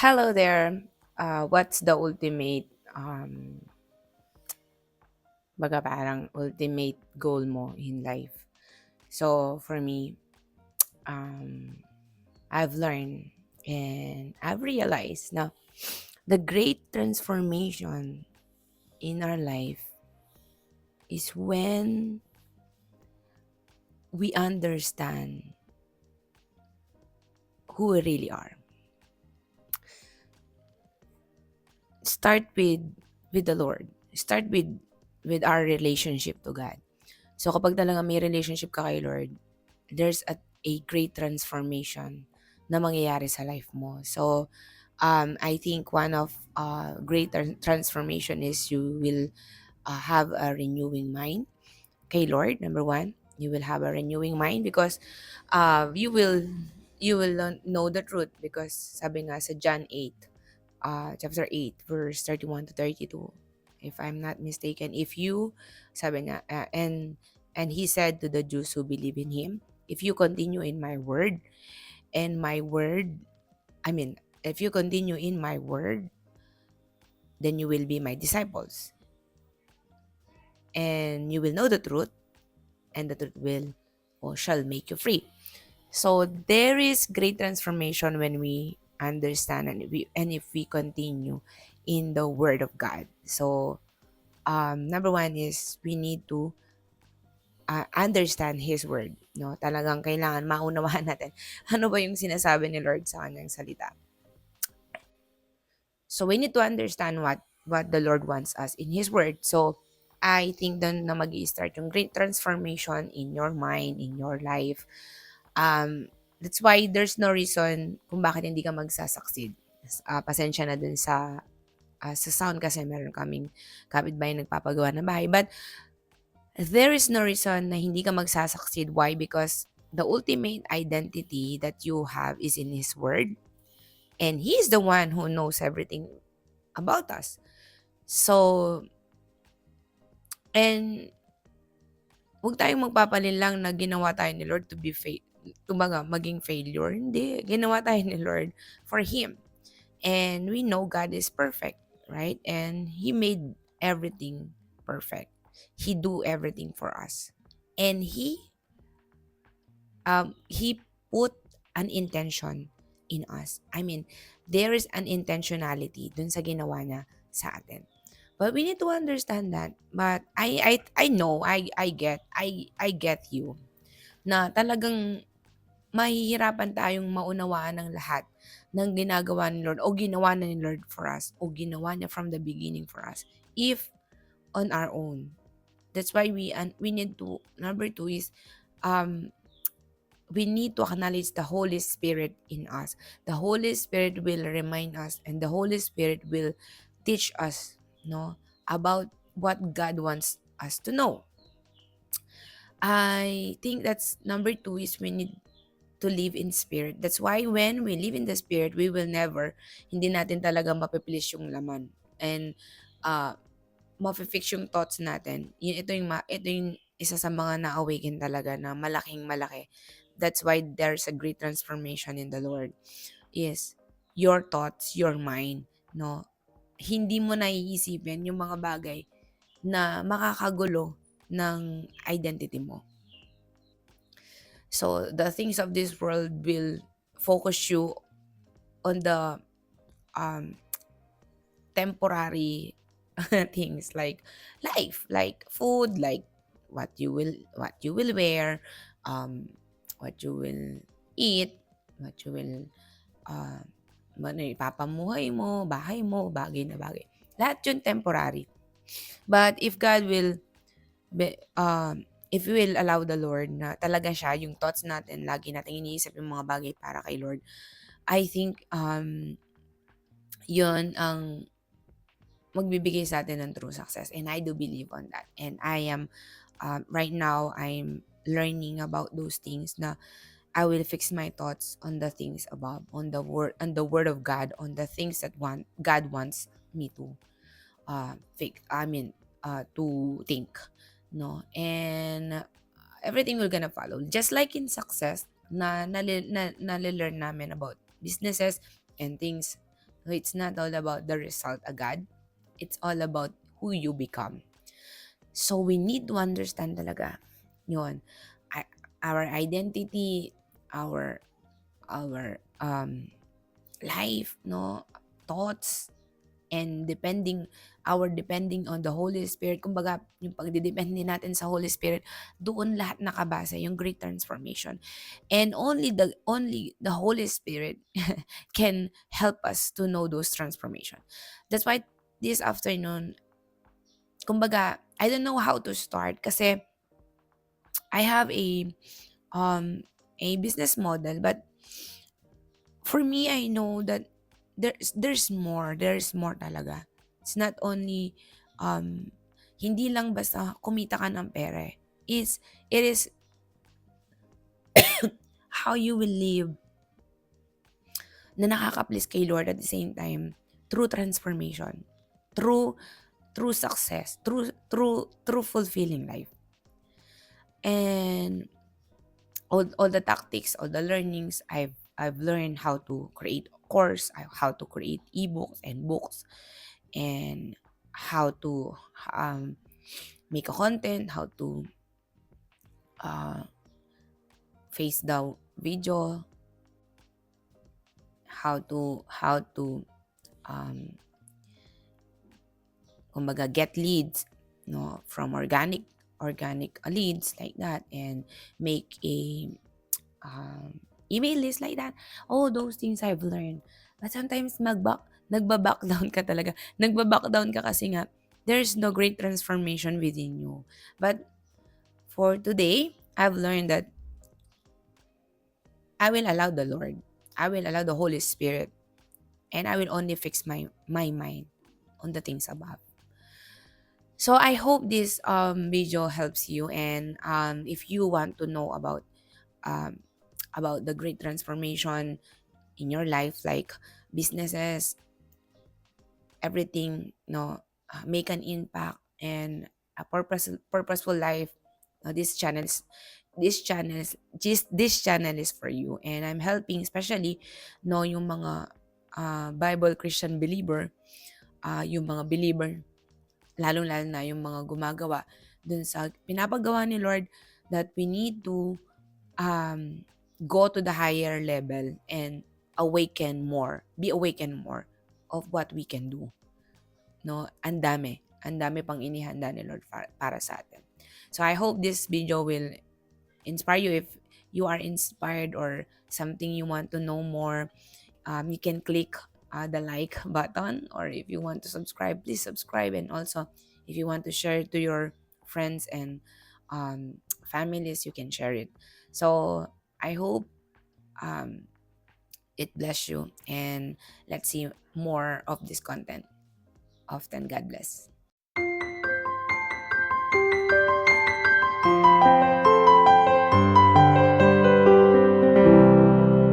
Hello there. What's the ultimate, baga parang ultimate goal mo in life? So for me, um, I've learned and I've realized now the great transformation in our life is when we understand who we really are. Start with the Lord. Start with our relationship to God. So kapag talaga may relationship ka kay Lord, there's a great transformation na mangyayari sa life mo. So, I think one of great transformation is you will have a renewing mind kay Lord. Number one, you will have a renewing mind because you will know the truth because sabi nga sa John 8, chapter 8, verse 31 to 32, if I'm not mistaken, if you, sabi nga, and he said to the Jews who believe in him, if you continue in my word, and my word, I mean, if you continue in my word, then you will be my disciples, and you will know the truth, and the truth will or shall make you free. So there is great transformation when we understand and if we continue in the word of God. So number one is we need to understand His word. No, talagang kailangan maunawaan natin ano ba yung sinasabi ni Lord sa kanyang salita. So we need to understand what the Lord wants us in His word. So I think doon na mag-i-start yung great transformation in your mind, in your life. That's why there's no reason kung bakit hindi ka magsasucceed. Pasensya na dun sa sound kasi meron kaming kapitbahay nagpapagawa ng bahay. But there is no reason na hindi ka magsasucceed. Why? Because the ultimate identity that you have is in His Word. And He is the one who knows everything about us. So, and huwag tayong magpapalin lang na ginawa tayo ni Lord to be kumbaga, maging failure. Hindi. Ginawa tayo ni Lord for Him. And we know God is perfect, right? And He made everything perfect. He do everything for us. And He put an intention in us. I mean, there is an intentionality dun sa ginawa niya sa atin. But we need to understand that. But I know, I get you na talagang mahihirapan tayong maunawaan ng lahat ng ginagawa ni Lord o ginawa na ni Lord for us o ginawa niya from the beginning for us if on our own. That's why we need to, number two is, um, we need to acknowledge the Holy Spirit in us. The Holy Spirit will remind us and the Holy Spirit will teach us, no, about what God wants us to know. I think that's number two is we need to live in spirit. That's why when we live in the spirit, we will never, hindi natin talaga mapiplease yung laman. And mafe-fix yung thoughts natin. Ito yung isa sa mga na-awaken talaga na malaking malaki. That's why there's a great transformation in the Lord. Yes, your thoughts, your mind, no? Hindi mo naiisipin yung mga bagay na makakagulo ng identity mo. So the things of this world will focus you on the um, temporary things like life, like food, like what you will wear, um, what you will eat, what you will uh, ano, ipapamuhay mo, bahay mo, bagay na bagay. Lahat yun temporary. But if God will be, if we will allow the Lord na talaga siya, yung thoughts natin, lagi natin iniisip yung mga bagay para kay Lord, I think yun ang magbibigay sa atin ng true success. And I do believe on that. And I am, right now, I'm learning about those things na I will fix my thoughts on the things above, on the word of God, on the things that God wants me to to think, no? And everything will gonna follow. Just like in success, na nalilearn namin about businesses and things So it's not all about the result agad. It's all about who you become. So we need to understand talaga yun. Our identity, our life, no, thoughts, and depending on the Holy Spirit, kumbaga yung pagdidepende natin sa Holy Spirit, doon lahat nakabase yung great transformation. And only the Holy Spirit can help us to know those transformation. That's why this afternoon, kumbaga, I don't know how to start kasi I have a business model, but for me, I know that there's more talaga. It's not only hindi lang basta kumita ka ng pera. It is how you will live na nakaka-please kay Lord at the same time through transformation, through success, through fulfilling life. And all the tactics, all the learnings, I've learned how to create a course, how to create ebooks and books, and how to um, make a content, how to uh, face the video, how to um, kumbaga get leads, no, from organic leads like that, and make a email list like that. All those things I've learned. But sometimes nagba-back down ka talaga. Nagba-back down ka kasi nga there's no great transformation within you. But for today, I've learned that I will allow the Lord. I will allow the Holy Spirit, and I will only fix my mind on the things above. So I hope this video helps you, and if you want to know um, about the great transformation in your life, like businesses, everything, make an impact and a purposeful life. This channel is for you, and I'm helping especially yung mga Bible Christian believer, yung mga believer, lalong-lalo na yung mga gumagawa dun sa pinapagawa ni Lord, that we need to go to the higher level and be awakened more of what we can do. No, ang dami pang inihanda ni Lord para sa atin. So I hope this video will inspire you. If you are inspired or something you want to know more, you can click the like button, or if you want to subscribe, please subscribe. And also, if you want to share to your friends and families, you can share it. So I hope it bless you, and let's see more of this content often. God bless.